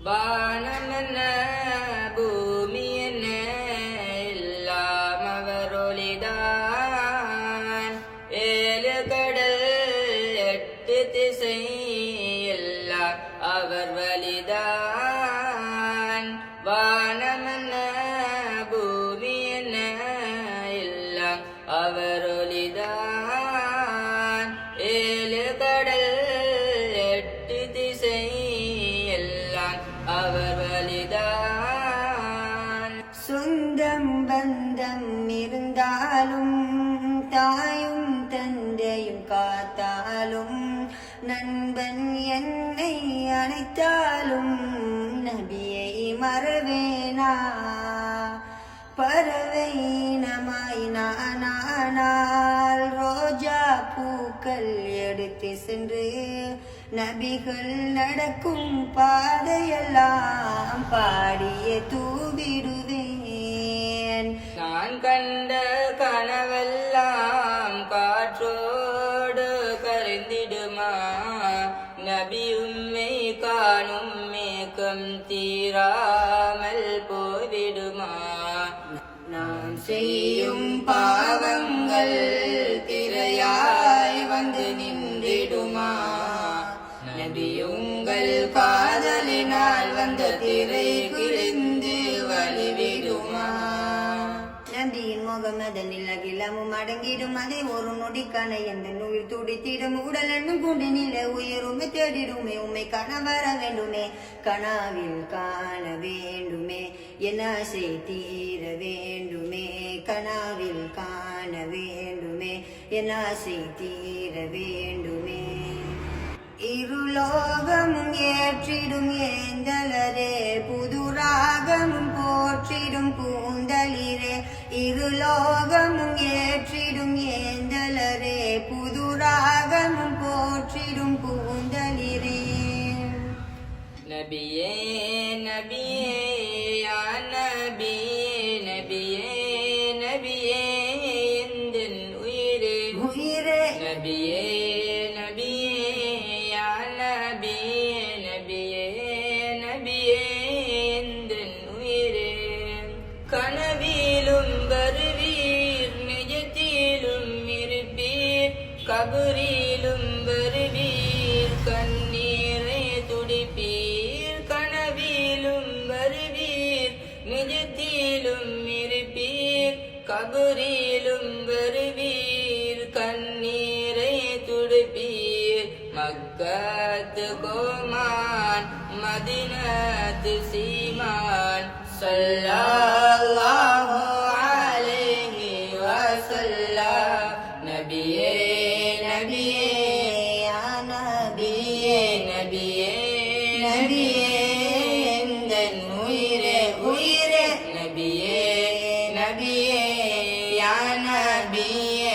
வானமென்ன பூமி என்ன எல்லாம் அவர் ஒளிதான். ஏழு கடல் எட்டு திசை எல்லாம் அவர் வழிதான். வானமென்ன பூமி என்ன எல்லாம் அவர் ஒளிதான். ஏழு கடல் எட்டு திசை எல்லாம் அவர் வழிதான். சொந்தம் பந்தம் இருந்தாலும் தாயும் தந்தையும் காத்தாலும் நண்பன் என்னை அழைத்தாலும் நபியை மறவேனா. பறவை நமாய் நானால் ரோஜா பூக்கள் எடுத்து சென்று நபிகள் நடக்கும் பாதையெல்லாம் பாடியே தூவிடுவேன். நான் கண்ட கனவெல்லாம் காற்றோடு கரைந்திடுமா. நபி உம்மை காணும் மேகம் தீராமல் போய்விடுமா. நான் செய்யும் பாவங்கள் திரையாய் வந்து நின்றிடுமா. நபி உங்கள் காதலினால் வந்த திரை கிழிந்து வழிவிடுமா. நபியின் முகம் அதனில் அகிலமும் அடங்கிடும். அதை ஒரு நொடிக்கான எந்த நுயிர் துடித்திடும். உடல் என்னும் கொண்டு நில உயருமே தேடிடுமே. உண்மை காண வர வேண்டுமே, கனாவில் காண வேண்டுமே. என் ஆசை தீர வேண்டுமே, கனாவில் காண வேண்டுமே. என் ஆசை தீர வேண்டுமே. இருலோகமும் ஏற்றிடும் ஏந்தலரே, புது ராகமும் போற்றிடும் பூந்தளிரே. இருலோகமும் ஏற்றிடும் ஏந்தலரே, புது ராகமும் போற்றிடும் பூந்தளிரே. நபியே நபியே யா நபியே நபியே நபியே எந்தன் உயிரே உயிரே நபியே நபியே யா நபியே நபியே நபியே எந்தன் உயிரே. கனவிலும் வருவீர் நிஜத்திலும் இருப்பீர். கபரிலும் வருவீர் கண்ணீரை துடிப்பீர். கனவிலும் வருவீர் நிஜத்திலும் இருப்பீர். கபரிலும் வருவீர் கண்ணீரை துடிப்பீர். மக்கத்து கோமான் மதினத்து சீமான் ஸல்லல்லாஹு அலைஹி வஸல்லம். நபியே நபியே யா நபியே நபியே நபியே எந்தன் உயிரே உயிரே நபியே நபியே யா நபியே